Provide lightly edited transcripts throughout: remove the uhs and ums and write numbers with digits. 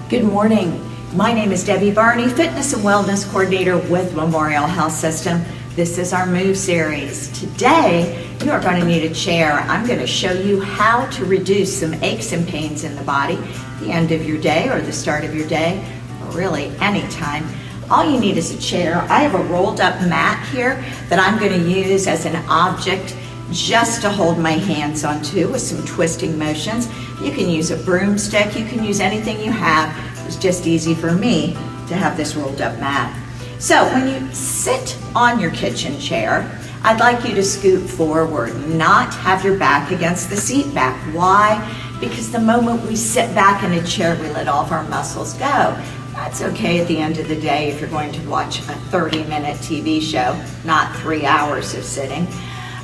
Good morning. My name is Debbie Varney, Fitness and Wellness Coordinator with Memorial Health System. This is our Move series. Today, you are going to need a chair. I'm going to show you how to reduce some aches and pains in the body at the end of your day or the start of your day, or really any time. All you need is a chair. I have a rolled up mat here that I'm going to use as an object just to hold my hands onto with some twisting motions. You can use a broomstick, you can use anything you have. It's just easy for me to have this rolled up mat. So when you sit on your kitchen chair, I'd like you to scoot forward, not have your back against the seat back. Why? Because the moment we sit back in a chair, we let all of our muscles go. That's okay at the end of the day if you're going to watch a 30-minute TV show, not 3 hours of sitting.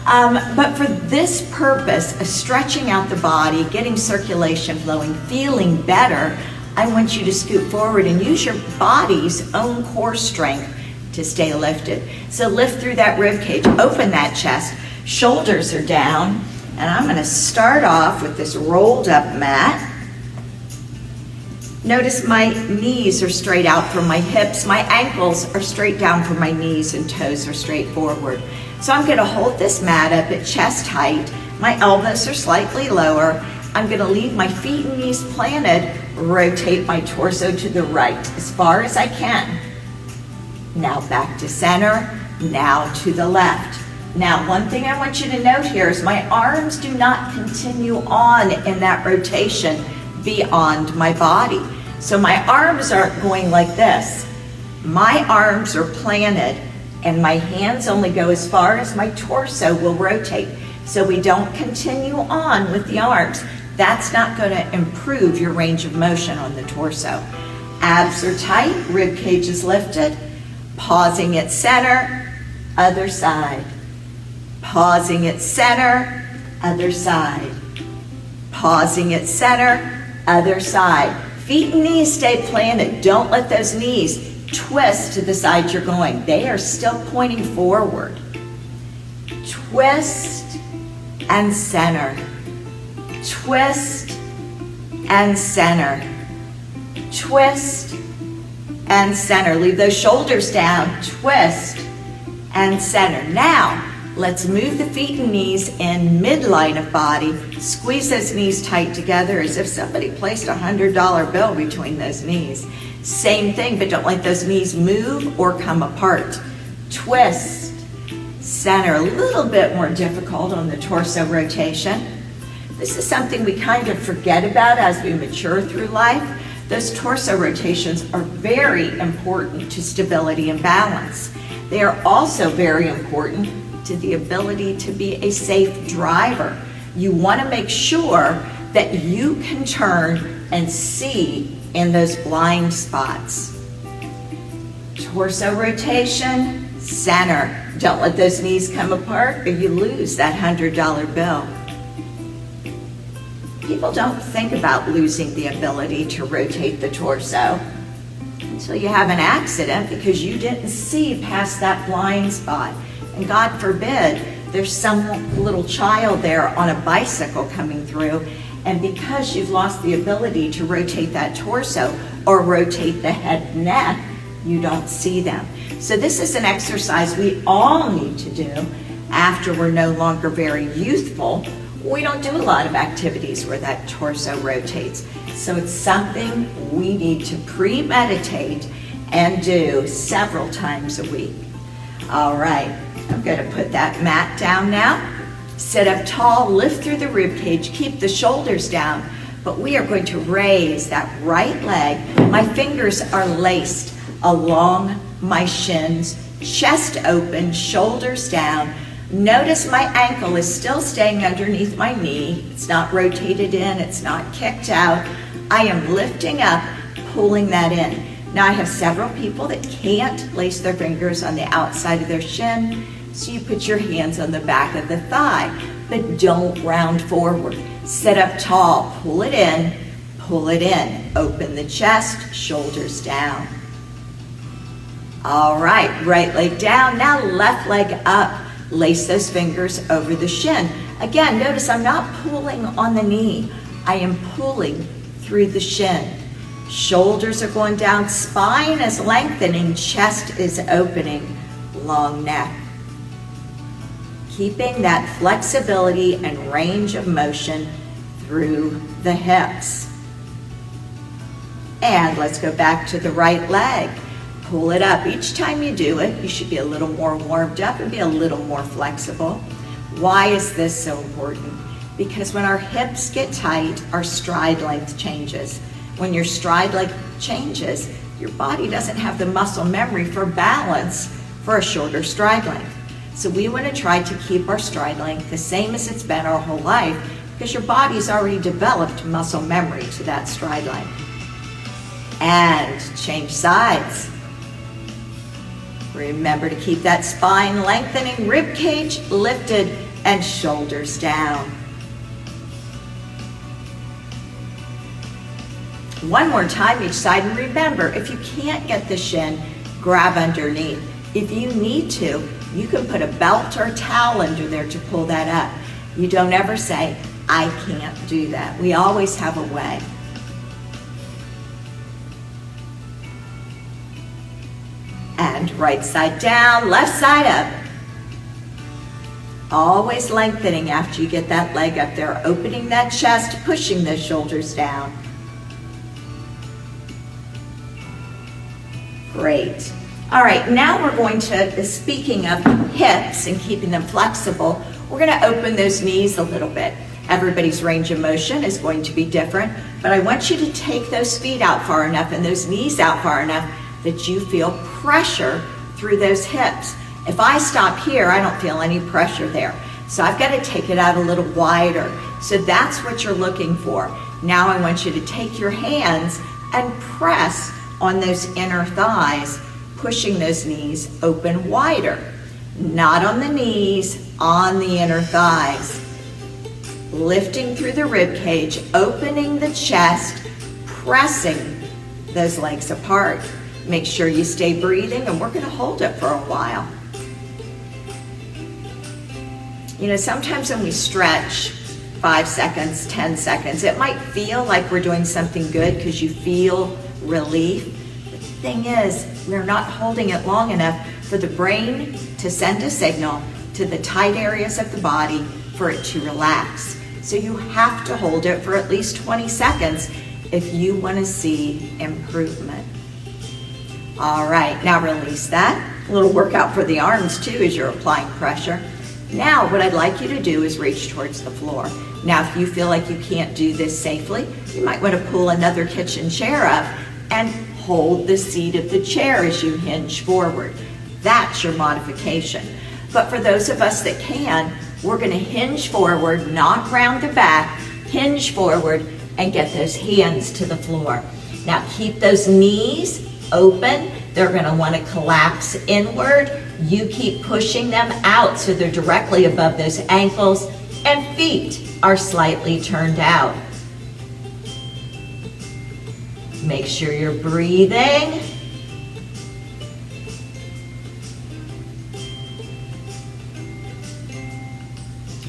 But for this purpose of stretching out the body, getting circulation flowing, feeling better, I want you to scoot forward and use your body's own core strength to stay lifted. So lift through that rib cage, open that chest, shoulders are down, and I'm going to start off with this rolled up mat. Notice my knees are straight out from my hips, my ankles are straight down from my knees, and toes are straight forward. So I'm going to hold this mat up at chest height. My elbows are slightly lower. I'm going to leave my feet and knees planted, rotate my torso to the right as far as I can. Now back to center, now to the left. Now one thing I want you to note here is my arms do not continue on in that rotation beyond my body. So my arms aren't going like this. My arms are planted and my hands only go as far as my torso will rotate. So we don't continue on with the arms. That's not going to improve your range of motion on the torso. Abs are tight, rib cage is lifted, pausing at center, other side. Pausing at center, other side. Pausing at center, other side. Feet and knees stay planted. Don't let those knees twist to the side you're going. They are still pointing forward. Twist and center. Twist and center. Twist and center. Leave those shoulders down. Twist and center. Now, let's move the feet and knees in midline of body. Squeeze those knees tight together as if somebody placed a $100 bill between those knees. Same thing, but don't let those knees move or come apart. Twist, center. A little bit more difficult on the torso rotation. This is something we kind of forget about as we mature through life. Those torso rotations are very important to stability and balance. They are also very important to the ability to be a safe driver. You want to make sure that you can turn and see in those blind spots. Torso rotation, center. Don't let those knees come apart or you lose that $100 bill. People don't think about losing the ability to rotate the torso until you have an accident because you didn't see past that blind spot. And God forbid, there's some little child there on a bicycle coming through, and because you've lost the ability to rotate that torso or rotate the head and neck, you don't see them. So this is an exercise we all need to do after we're no longer very youthful. We don't do a lot of activities where that torso rotates. So it's something we need to premeditate and do several times a week. All right, I'm going to put that mat down now. Sit up tall, lift through the rib cage, keep the shoulders down, but we are going to raise that right leg. My fingers are laced along my shins, chest open, shoulders down. Notice my ankle is still staying underneath my knee. It's not rotated in, it's not kicked out. I am lifting up, pulling that in. Now I have several people that can't lace their fingers on the outside of their shin, so you put your hands on the back of the thigh, but don't round forward. Sit up tall, pull it in, open the chest, shoulders down. All right, right leg down, now left leg up. Lace those fingers over the shin. Again, notice I'm not pulling on the knee. I am pulling through the shin. Shoulders are going down, spine is lengthening, chest is opening, long neck. Keeping that flexibility and range of motion through the hips. And let's go back to the right leg. Pull it up. Each time you do it, you should be a little more warmed up and be a little more flexible. Why is this so important? Because when our hips get tight, our stride length changes. When your stride length changes, your body doesn't have the muscle memory for balance for a shorter stride length. So we want to try to keep our stride length the same as it's been our whole life, because your body's already developed muscle memory to that stride length. And change sides. Remember to keep that spine lengthening, rib cage lifted, and shoulders down. One more time each side, and remember, if you can't get the shin, grab underneath. If you need to, you can put a belt or a towel under there to pull that up. You don't ever say, I can't do that. We always have a way. And right side down, left side up. Always lengthening after you get that leg up there, opening that chest, pushing those shoulders down. Great. All right, now we're going to, speaking of hips and keeping them flexible, we're going to open those knees a little bit. Everybody's range of motion is going to be different, but I want you to take those feet out far enough and those knees out far enough that you feel pressure through those hips. If I stop here, I don't feel any pressure there. So I've got to take it out a little wider. So that's what you're looking for. Now I want you to take your hands and press on those inner thighs, pushing those knees open wider. Not on the knees, on the inner thighs. Lifting through the rib cage, opening the chest, pressing those legs apart. Make sure you stay breathing, and we're going to hold it for a while. You know, sometimes when we stretch 5 seconds, 10 seconds, it might feel like we're doing something good because you feel relief. The thing is, we're not holding it long enough for the brain to send a signal to the tight areas of the body for it to relax. So you have to hold it for at least 20 seconds if you want to see improvement. All right, now release that. A little workout for the arms too as you're applying pressure. Now what I'd like you to do is reach towards the floor. Now if you feel like you can't do this safely, you might want to pull another kitchen chair up and hold the seat of the chair as you hinge forward. That's your modification. But for those of us that can, we're going to hinge forward, not round the back, hinge forward, and get those hands to the floor. Now keep those knees open. They're going to want to collapse inward. You keep pushing them out so they're directly above those ankles, and feet are slightly turned out. Make sure you're breathing.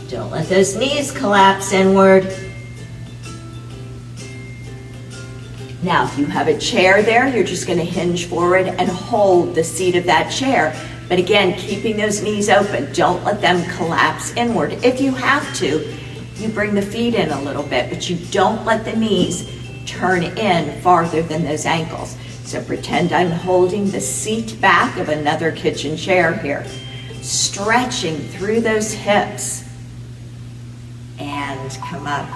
Don't let those knees collapse inward. Now, if you have a chair there, you're just going to hinge forward and hold the seat of that chair. But again, keeping those knees open. Don't let them collapse inward. If you have to, you bring the feet in a little bit, but you don't let the knees turn in farther than those ankles. So pretend I'm holding the seat back of another kitchen chair here. Stretching through those hips. And come up.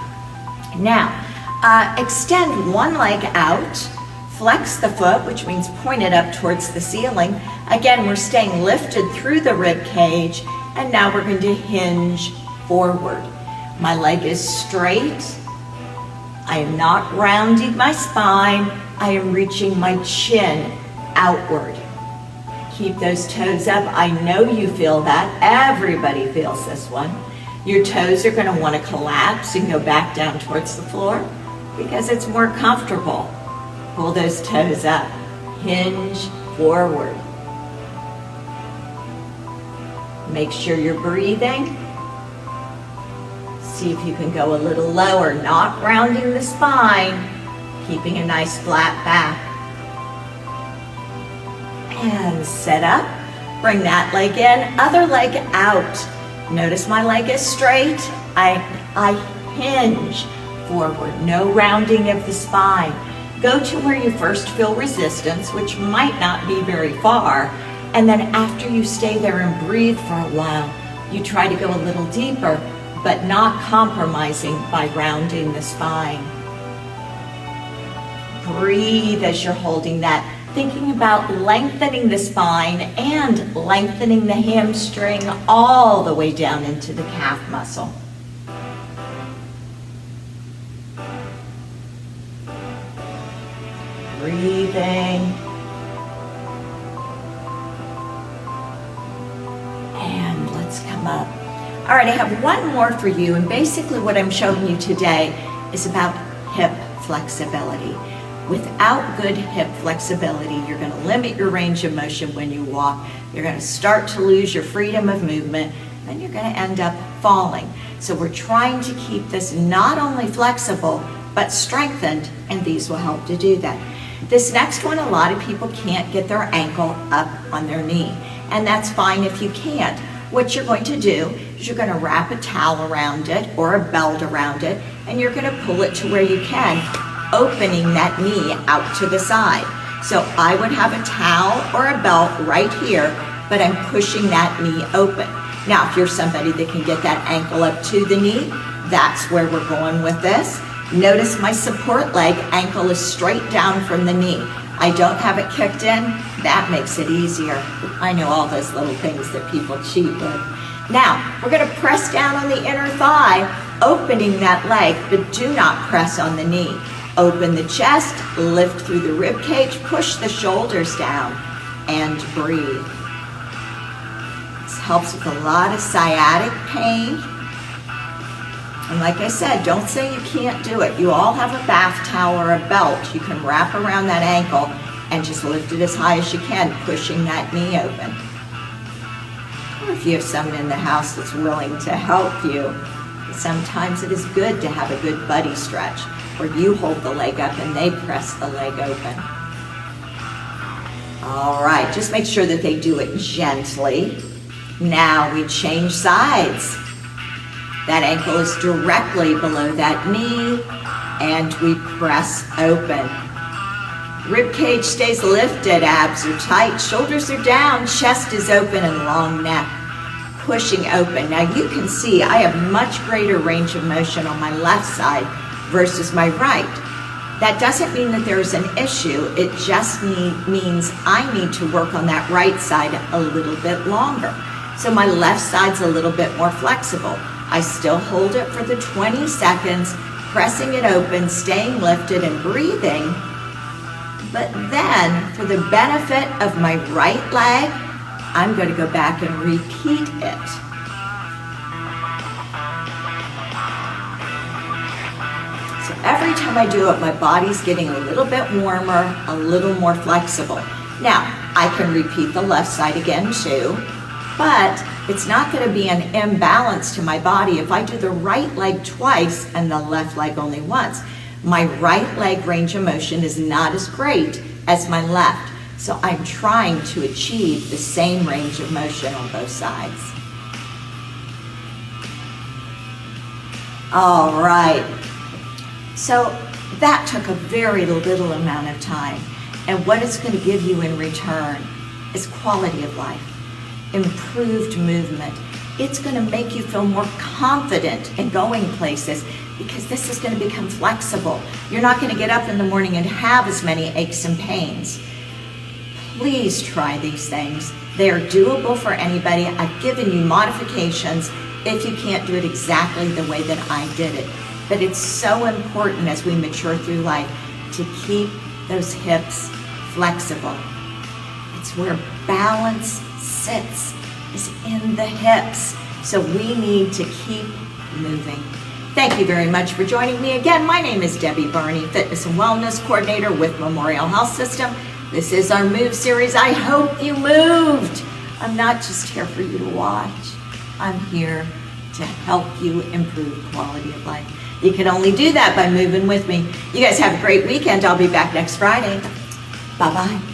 Now, extend one leg out, flex the foot, which means point it up towards the ceiling. Again, we're staying lifted through the rib cage, and now we're going to hinge forward. My leg is straight. I am not rounding my spine. I am reaching my chin outward. Keep those toes up. I know you feel that. Everybody feels this one. Your toes are going to want to collapse and go back down towards the floor because it's more comfortable. Pull those toes up. Hinge forward. Make sure you're breathing. See if you can go a little lower, not rounding the spine. keeping a nice flat back. And sit up. Bring that leg in, other leg out. Notice my leg is straight. I hinge forward, no rounding of the spine. Go to where you first feel resistance, which might not be very far, and then after you stay there and breathe for a while, you try to go a little deeper, but not compromising by rounding the spine. Breathe as you're holding that, thinking about lengthening the spine and lengthening the hamstring all the way down into the calf muscle. Breathing. And let's come up. All right, I have one more for you, and basically what I'm showing you today is about hip flexibility. Without good hip flexibility, you're going to limit your range of motion when you walk. You're going to start to lose your freedom of movement, and you're going to end up falling. So we're trying to keep this not only flexible, but strengthened, and these will help to do that. This next one, a lot of people can't get their ankle up on their knee, and that's fine if you can't. What you're going to do is you're going to wrap a towel around it or a belt around it, and you're going to pull it to where you can, opening that knee out to the side. So I would have a towel or a belt right here, but I'm pushing that knee open. Now, if you're somebody that can get that ankle up to the knee, that's where we're going with this. Notice my support leg ankle is straight down from the knee. I don't have it kicked in. That makes it easier. I know all those little things that people cheat with. Now, we're going to press down on the inner thigh, opening that leg, but do not press on the knee. Open the chest, lift through the rib cage, push the shoulders down, and breathe. This helps with a lot of sciatic pain. And like I said, don't say you can't do it. You all have a bath towel or a belt. You can wrap around that ankle and just lift it as high as you can, pushing that knee open. Or if you have someone in the house that's willing to help you, sometimes it is good to have a good buddy stretch where you hold the leg up and they press the leg open. All right, just make sure that they do it gently. Now we change sides. That ankle is directly below that knee, and we press open. Rib cage stays lifted, abs are tight, shoulders are down, chest is open, and long neck. Pushing open. Now you can see I have much greater range of motion on my left side versus my right. That doesn't mean that there's an issue. It just means I need to work on that right side a little bit longer. So my left side's a little bit more flexible. I still hold it for the 20 seconds, pressing it open, staying lifted and breathing. But then, for the benefit of my right leg, I'm going to go back and repeat it. So every time I do it, my body's getting a little bit warmer, a little more flexible. Now, I can repeat the left side again too, but it's not going to be an imbalance to my body if I do the right leg twice and the left leg only once. My right leg range of motion is not as great as my left, so I'm trying to achieve the same range of motion on both sides. All right, so that took a very little amount of time, and what it's going to give you in return is quality of life. Improved movement. It's going to make you feel more confident in going places because this is going to become flexible. You're not going to get up in the morning and have as many aches and pains. Please try these things. They are doable for anybody. I've given you modifications if you can't do it exactly the way that I did it. But it's so important as we mature through life to keep those hips flexible. It's where balance sits, is in the hips. So we need to keep moving. Thank you very much for joining me again. My name is Debbie Barney, Fitness and Wellness Coordinator with Memorial Health System. This is our Move series. I hope you moved. I'm not just here for you to watch. I'm here to help you improve quality of life. You can only do that by moving with me. You guys have a great weekend. I'll be back next Friday. Bye-bye.